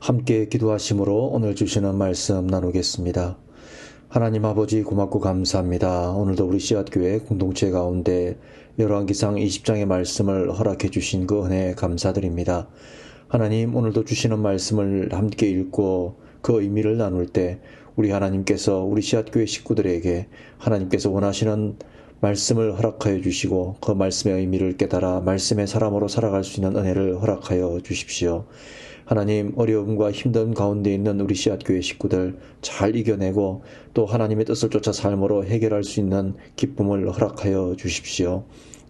함께 기도하심으로 오늘 주시는 말씀 나누겠습니다. 하나님 아버지 고맙고 감사합니다. 오늘도 우리 씨앗교회 공동체 가운데 열왕기상 20장의 말씀을 허락해 주신 그 은혜에 감사드립니다. 하나님, 오늘도 주시는 말씀을 함께 읽고 그 의미를 나눌 때 우리 하나님께서 우리 씨앗교회 식구들에게 하나님께서 원하시는 말씀을 허락하여 주시고 그 말씀의 의미를 깨달아 말씀의 사람으로 살아갈 수 있는 은혜를 허락하여 주십시오. 하나님, 어려움과 힘든 가운데 있는 우리 씨앗교회 식구들 잘 이겨내고 또 하나님의 뜻을 쫓아 삶으로 해결할 수 있는 기쁨을 허락하여 주십시오.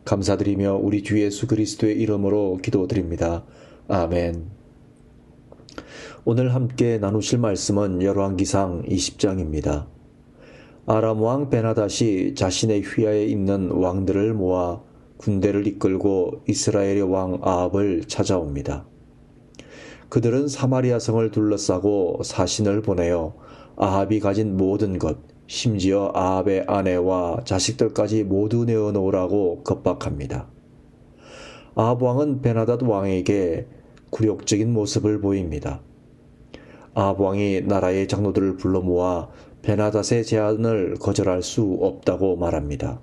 감사드리며 우리 주 예수 그리스도의 이름으로 기도드립니다. 아멘. 오늘 함께 나누실 말씀은 열왕기상 20장입니다. 아람 왕 베나닷이 자신의 휘하에 있는 왕들을 모아 군대를 이끌고 이스라엘의 왕 아합을 찾아옵니다. 그들은 사마리아 성을 둘러싸고 사신을 보내어 아합이 가진 모든 것, 심지어 아합의 아내와 자식들까지 모두 내어놓으라고 겁박합니다. 아합 왕은 베나닷 왕에게 굴욕적인 모습을 보입니다. 아합 왕이 나라의 장로들을 불러 모아 베나닷의 제안을 거절할 수 없다고 말합니다.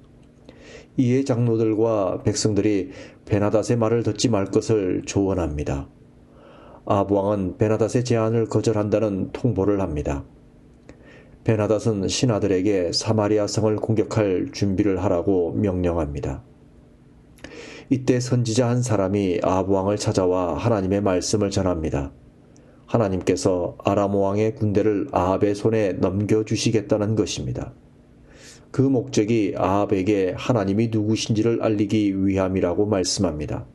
이에 장로들과 백성들이 베나닷의 말을 듣지 말 것을 조언합니다. 아합 왕은 베나닷의 제안을 거절한다는 통보를 합니다. 베나닷은 신하들에게 사마리아 성을 공격할 준비를 하라고 명령합니다. 이때 선지자 한 사람이 아합 왕을 찾아와 하나님의 말씀을 전합니다. 하나님께서 아람 왕의 군대를 아합의 손에 넘겨주시겠다는 것입니다. 그 목적이 아합에게 하나님이 누구신지를 알리기 위함이라고 말씀합니다.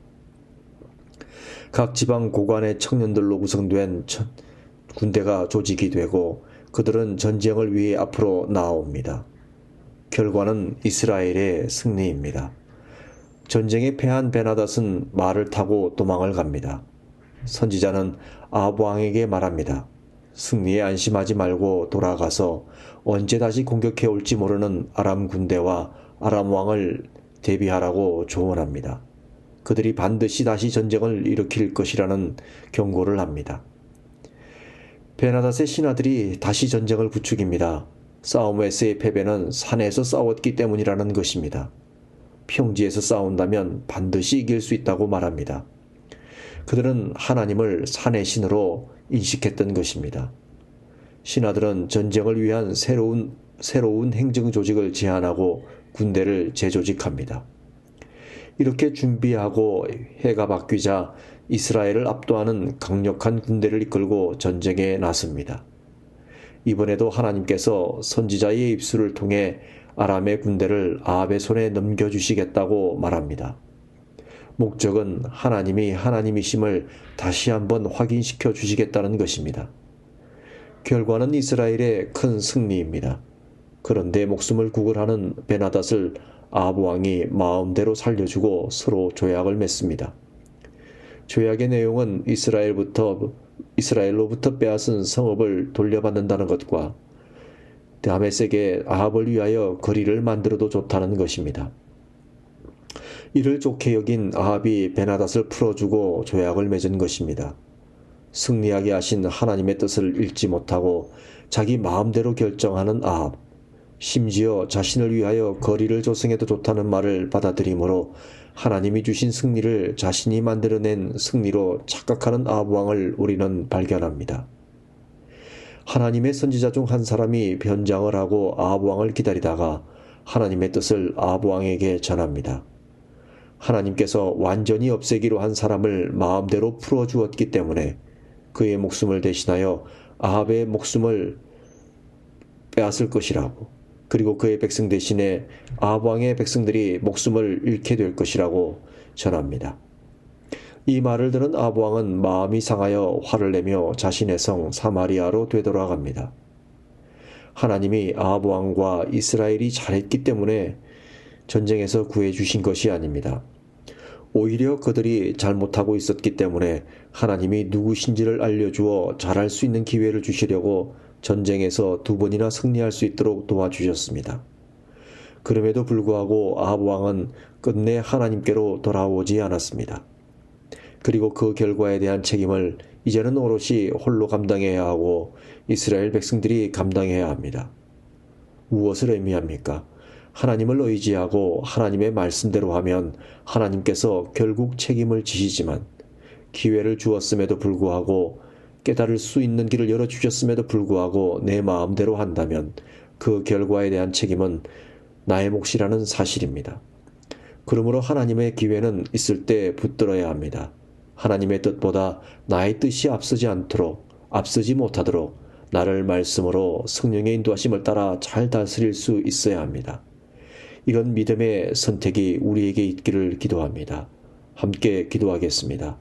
각 지방 고관의 청년들로 구성된 군대가 조직이 되고 그들은 전쟁을 위해 앞으로 나아옵니다. 결과는 이스라엘의 승리입니다. 전쟁에 패한 베나닷은 말을 타고 도망을 갑니다. 선지자는 아합 왕에게 말합니다. 승리에 안심하지 말고 돌아가서 언제 다시 공격해 올지 모르는 아람 군대와 아람 왕을 대비하라고 조언합니다. 그들이 반드시 다시 전쟁을 일으킬 것이라는 경고를 합니다. 베나닷의 신하들이 다시 전쟁을 부추깁니다. 싸움에서의 패배는 산에서 싸웠기 때문이라는 것입니다. 평지에서 싸운다면 반드시 이길 수 있다고 말합니다. 그들은 하나님을 산의 신으로 인식했던 것입니다. 신하들은 전쟁을 위한 새로운 행정 조직을 제안하고 군대를 재조직합니다. 이렇게 준비하고 해가 바뀌자 이스라엘을 압도하는 강력한 군대를 이끌고 전쟁에 나섭니다. 이번에도 하나님께서 선지자의 입술을 통해 아람의 군대를 아합의 손에 넘겨주시겠다고 말합니다. 목적은 하나님이 하나님이심을 다시 한번 확인시켜 주시겠다는 것입니다. 결과는 이스라엘의 큰 승리입니다. 그런데 목숨을 구걸하는 베나닷을 아합 왕이 마음대로 살려주고 서로 조약을 맺습니다. 조약의 내용은 이스라엘로부터 빼앗은 성읍을 돌려받는다는 것과 다메섹에 아합을 위하여 거리를 만들어도 좋다는 것입니다. 이를 좋게 여긴 아합이 베나닷을 풀어주고 조약을 맺은 것입니다. 승리하게 하신 하나님의 뜻을 읽지 못하고 자기 마음대로 결정하는 아합, 심지어 자신을 위하여 거리를 조성해도 좋다는 말을 받아들이므로 하나님이 주신 승리를 자신이 만들어낸 승리로 착각하는 아합 왕을 우리는 발견합니다. 하나님의 선지자 중 한 사람이 변장을 하고 아합 왕을 기다리다가 하나님의 뜻을 아합 왕에게 전합니다. 하나님께서 완전히 없애기로 한 사람을 마음대로 풀어주었기 때문에 그의 목숨을 대신하여 아합의 목숨을 빼앗을 것이라고, 그리고 그의 백성 대신에 아합 왕의 백성들이 목숨을 잃게 될 것이라고 전합니다. 이 말을 들은 아합 왕은 마음이 상하여 화를 내며 자신의 성 사마리아로 되돌아갑니다. 하나님이 아합 왕과 이스라엘이 잘했기 때문에 전쟁에서 구해주신 것이 아닙니다. 오히려 그들이 잘못하고 있었기 때문에 하나님이 누구신지를 알려주어 잘할 수 있는 기회를 주시려고 전쟁에서 2번이나 승리할 수 있도록 도와주셨습니다. 그럼에도 불구하고 아합 왕은 끝내 하나님께로 돌아오지 않았습니다. 그리고 그 결과에 대한 책임을 이제는 오롯이 홀로 감당해야 하고 이스라엘 백성들이 감당해야 합니다. 무엇을 의미합니까? 하나님을 의지하고 하나님의 말씀대로 하면 하나님께서 결국 책임을 지시지만 기회를 주었음에도 불구하고 깨달을 수 있는 길을 열어주셨음에도 불구하고 내 마음대로 한다면 그 결과에 대한 책임은 나의 몫이라는 사실입니다. 그러므로 하나님의 기회는 있을 때 붙들어야 합니다. 하나님의 뜻보다 나의 뜻이 앞서지 못하도록 나를 말씀으로 성령의 인도하심을 따라 잘 다스릴 수 있어야 합니다. 이런 믿음의 선택이 우리에게 있기를 기도합니다. 함께 기도하겠습니다.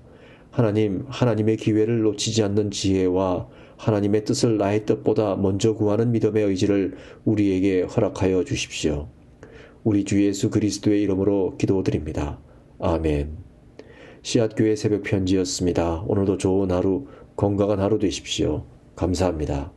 하나님, 하나님의 기회를 놓치지 않는 지혜와 하나님의 뜻을 나의 뜻보다 먼저 구하는 믿음의 의지를 우리에게 허락하여 주십시오. 우리 주 예수 그리스도의 이름으로 기도드립니다. 아멘. 씨앗교회 새벽 편지였습니다. 오늘도 좋은 하루, 건강한 하루 되십시오. 감사합니다.